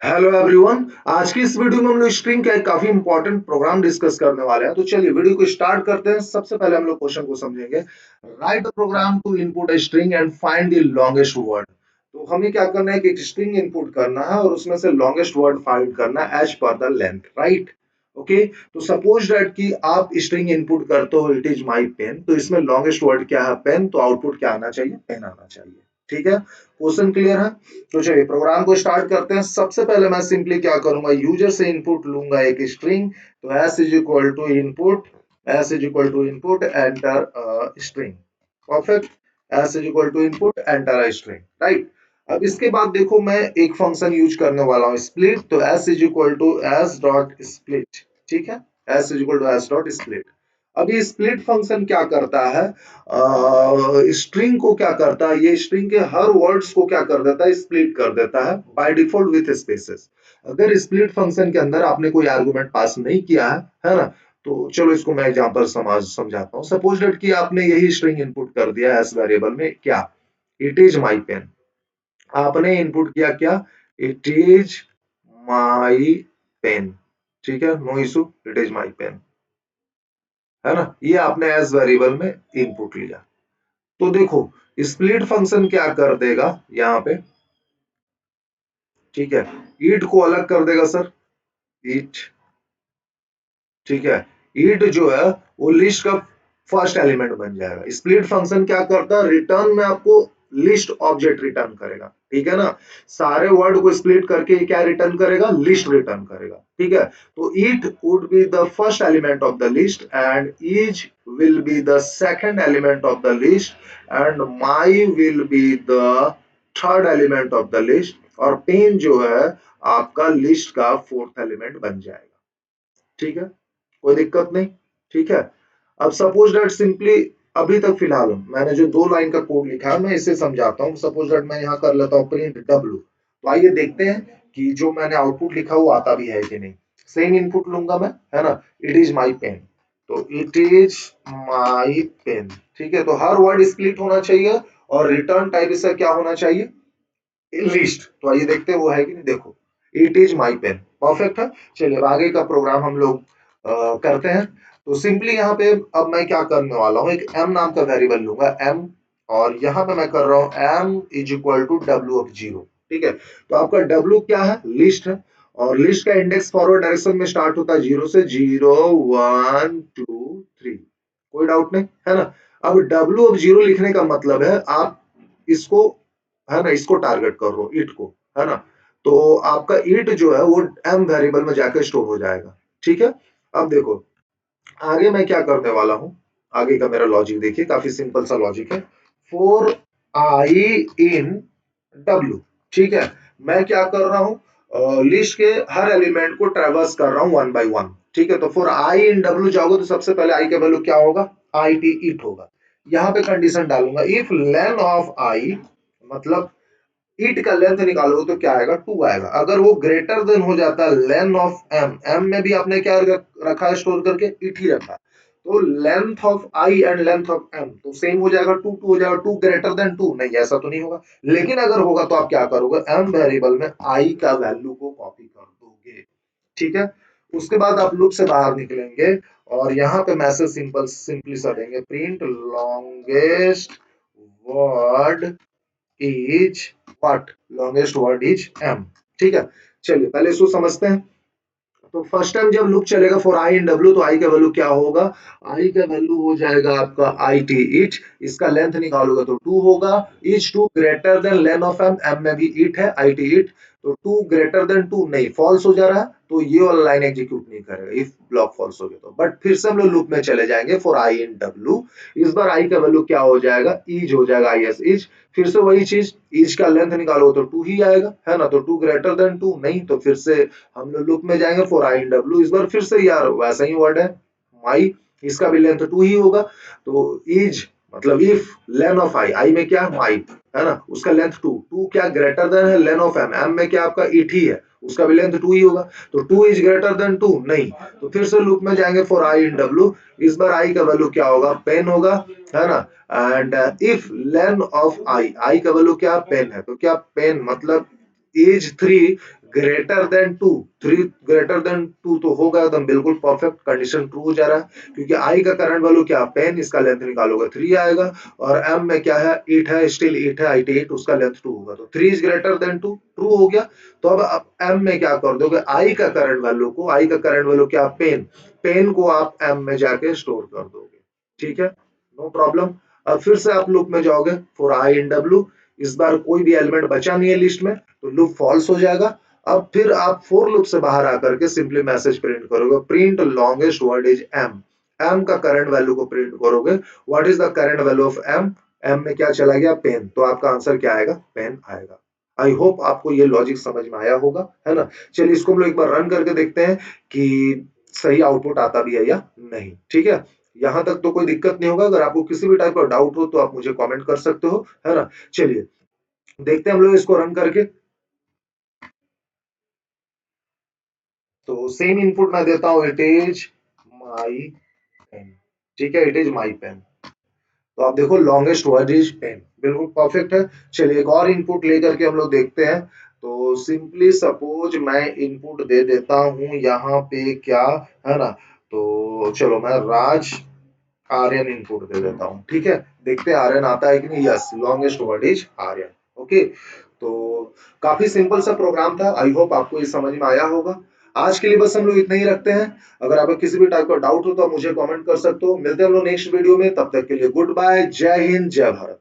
Hello everyone. आज की इस वीडियो में हम लोग स्ट्रिंग का एक काफी इंपॉर्टेंट प्रोग्राम डिस्कस करने वाले हैं। तो चलिए वीडियो को स्टार्ट करते हैं। सबसे पहले हम लोग क्वेश्चन को समझेंगे। Write a program to input a string and find the longest word. तो हमें क्या करना है कि एक स्ट्रिंग इनपुट करना है और उसमें से लॉन्गेस्ट वर्ड फाइंड करना है as per the length, right. Okay, तो सपोज दैट कि आप स्ट्रिंग इनपुट करते हो, इट इज माई पेन। तो इसमें लॉन्गेस्ट वर्ड क्या है? पेन। तो आउटपुट क्या आना चाहिए? पेन आना चाहिए। ठीक है, क्वेश्चन क्लियर है? तो चलिए प्रोग्राम को स्टार्ट करते हैं। सबसे पहले मैं सिंपली क्या करूंगा, यूजर से इनपुट लूंगा एक स्ट्रिंग। तो s is equal to input, s is equal to input enter string. Perfect. s is equal to input enter a string, right. अब इसके बाद देखो मैं एक फंक्शन यूज करने वाला हूँ, स्प्लिट। तो s is equal to s dot split. ठीक है, s is equal to s dot split. अब ये स्प्लिट फंक्शन क्या करता है? स्ट्रिंग को क्या करता है, ये स्ट्रिंग के हर वर्ड्स को क्या कर देता है? स्प्लिट कर देता है बाय डिफॉल्ट विथ स्पेसेस। अगर स्प्लिट फंक्शन के अंदर आपने कोई आर्गुमेंट पास नहीं किया है ना, तो चलो इसको मैं एग्जांपल समझाता हूँ। सपोज दैट कि आपने यही स्ट्रिंग इनपुट कर दिया एस वेरिएबल में, क्या? It is my pen. आपने इनपुट किया क्या? It is my pen. ठीक है, no issue, it is my pen, है ना। ये आपने एज वेरिएबल में इनपुट लिया। तो देखो स्प्लिट फंक्शन क्या कर देगा यहाँ पे। ठीक है, ईट को अलग कर देगा सर, ईट। ठीक है, ईट जो है वो लिस्ट का फर्स्ट एलिमेंट बन जाएगा। स्प्लिट फंक्शन क्या करता है? रिटर्न में आपको लिस्ट ऑब्जेक्ट रिटर्न करेगा। ठीक है ना, सारे वर्ड को स्प्लिट करके ये क्या रिटर्न करेगा? लिस्ट रिटर्न करेगा। ठीक है, तो eat would be the first element of the list and ease will be the second element of the list and my will be the third element of the list. और pen जो है आपका list का fourth element बन जाएगा। ठीक है, कोई दिक्कत नहीं। ठीक है, अब सपोज दैट सिंपली अभी तक फिलहाल मैंने जो दो लाइन का कोड लिखा है मैं इसे समझाता हूँ। सपोज दैट मैं यहाँ कर लेता हूँ प्रिंट डब्ल्यू। तो आइए देखते हैं कि जो मैंने आउटपुट लिखा वो आता भी है कि नहीं। सेम इनपुट लूंगा मैं, है ना। It is my pen. तो इट इज माई पेन। ठीक है, तो हर वर्ड स्प्लिट होना चाहिए और रिटर्न टाइप इसका क्या होना चाहिए? लिस्ट। तो आइए देखते हैं वो है कि नहीं। देखो, it is my pen, perfect है। चलिए अब आगे का प्रोग्राम हम लोग करते हैं। तो सिंपली यहाँ पे अब मैं क्या करने वाला हूँ, एक m नाम का वेरिएबल लूंगा, m। और यहाँ पे मैं कर रहा हूँ m is equal to W of zero. ठीक है, तो आपका w क्या है? लिस्ट है। और लिस्ट का इंडेक्स फॉरवर्ड डायरेक्शन में स्टार्ट होता है जीरो से, 0 1 2 3। कोई डाउट नहीं, है ना। अब w ऑफ जीरो लिखने का मतलब है आप इसको, है ना, इसको टारगेट कर रहे हो, ईट को, है ना। तो आपका ईट जो है वो एम वेरिएबल में जाकर स्टोर हो जाएगा। ठीक है, अब देखो आगे मैं क्या करने वाला हूं। आगे का मेरा लॉजिक देखिए, काफी सिंपल सा लॉजिक है। For I in W. ठीक है, मैं क्या कर रहा हूँ, लिस्ट के हर एलिमेंट को ट्रेवर्स कर रहा हूँ वन बाय वन। ठीक है, तो फॉर आई इन डब्ल्यू जाओगे तो सबसे पहले आई का वैल्यू क्या होगा? आई टी इट होगा। यहाँ पे कंडीशन डालूंगा, इफ लेन ऑफ आई, मतलब ईट का लेंथ निकालोगे तो क्या आएगा? 2 आएगा। अगर वो ग्रेटर देन हो जाता है लेंथ ऑफ एम, एम में भी आपने क्या रखा है स्टोर करके? ईट ही रखा। तो length of I and length of M तो सेम हो जाएगा, 2 2 हो जाएगा। 2 ग्रेटर देन 2 नहीं, ऐसा तो नहीं होगा। लेकिन अगर होगा तो आप क्या करोगे? एम वेरिएबल में आई का वैल्यू को कॉपी कर दोगे। ठीक है, उसके बाद आप लूप से बाहर निकलेंगे और यहाँ पे मैसेज सिंपली सा देंगे, print longest word is what? Longest word is M. ठीक है, चलिए पहले इसको समझते हैं। तो फर्स्ट टाइम जब लूप चलेगा फॉर आई इन डब्ल्यू, तो आई का वैल्यू क्या होगा? आई का वैल्यू हो जाएगा आपका आई टी इट। इसका लेंथ निकालोगे तो 2 होगा। Is 2 greater than len of M, M में भी इट है, आई टी इट। तो 2 ग्रेटर देन 2 नहीं, फॉल्स हो जा रहा है। तो ये वाला लाइन एग्जीक्यूट नहीं करेगा इफ ब्लॉक फॉल्स हो गया तो। बट फिर से हम लोग लूप में चले जाएंगे फॉर आई इन डब्ल्यू। इस बार आई का वैल्यू क्या हो जाएगा? इज हो जाएगा, आई एस इज। फिर से वही चीज, इज का लेंथ निकालो तो 2 ही आएगा, है ना। तो 2 ग्रेटर देन 2 नहीं, तो फिर से हम लोग लूप में जाएंगे फॉर आई इन डब्ल्यू। इस बार फिर से यार वैसा ही वर्ड है, माई। इसका भी लेंथ 2 ही होगा। तो इज मतलब इफ लेन ऑफ आई, आई में क्या है? माई, है ना। उसका लेंथ 2, 2 क्या ग्रेटर देन है लेन ऑफ एम, एम में क्या आपका इट ही है, उसका भी लेंथ 2 ही होगा। तो 2 इज ग्रेटर देन 2 नहीं, तो फिर से लूप में जाएंगे फॉर आई इन डब्ल्यू। इस बार आई का वैल्यू क्या होगा? पेन होगा, है ना। And if len of I, I का वैल्यू क्या? पेन है। तो क्या पेन मतलब as 3 greater than 2, 3 greater than 2 तो होगा एकदम बिल्कुल परफेक्ट, कंडीशन ट्रू हो जा रहा है क्योंकि आई का करंट वैल्यू क्या पेन, इसका लेंथ निकालोगे 3 आएगा और एम में क्या है 8 है, स्टिल 8 है, IT 8 उसका लेंथ 2 होगा, तो 3 इज ग्रेटर देन 2 ट्रू हो गया। तो अब एम में क्या कर दोगे, आई का करंट वैल्यू को, आई का करंट वैल्यू क्या पेन, पेन को आप एम में जाके स्टोर कर दोगे, ठीक है, नो प्रॉब्लम। अब फिर से आप लूप में जाओगे फॉर आई इन डब्ल्यू, इस बार कोई भी एलिमेंट बचा नहीं है लिस्ट में तो लूप फॉल्स हो जाएगा। अब फिर आप फोर लूप से बाहर आकर के सिंपली मैसेज प्रिंट करोगे, print longest word is M, M का करंट वैल्यू को प्रिंट करोगे, what is the current value of M, M में क्या चला गया पेन, तो आपका आंसर क्या आएगा पेन आएगा। आई होप आपको ये लॉजिक समझ में आया होगा, है ना। चलिए इसको हम लोग एक बार रन करके देखते हैं कि सही आउटपुट आता भी है या नहीं, ठीक है। यहाँ तक तो कोई दिक्कत नहीं होगा, अगर आपको किसी भी टाइप का डाउट हो तो आप मुझे कमेंट कर सकते हो, है ना। चलिए देखते हैं हम लोग इसको रन करके। तो सेम इनपुट मैं देता हूं, इट इज माई पेन, ठीक है, इट इज माई पेन। तो आप देखो लॉन्गेस्ट वर्ड इज पेन, बिल्कुल परफेक्ट है। चलिए एक और इनपुट लेकर के हम लोग देखते हैं। तो सिंपली सपोज मैं इनपुट दे देता हूं यहाँ पे क्या, है ना। तो चलो मैं राज आर्यन इनपुट दे देता हूँ, ठीक है। देखते हैं आर्यन आता है कि नहीं, yes longest word is Aryan, okay. तो काफी सिंपल सा प्रोग्राम था, आई होप आपको ये समझ में आया होगा। आज के लिए बस हम लोग इतना ही रखते हैं। अगर आपको किसी भी टाइप का डाउट हो तो आप मुझे कमेंट कर सकते हो। मिलते हैं हम लोग नेक्स्ट वीडियो में, तब तक के लिए गुड बाय, जय हिंद जय भारत।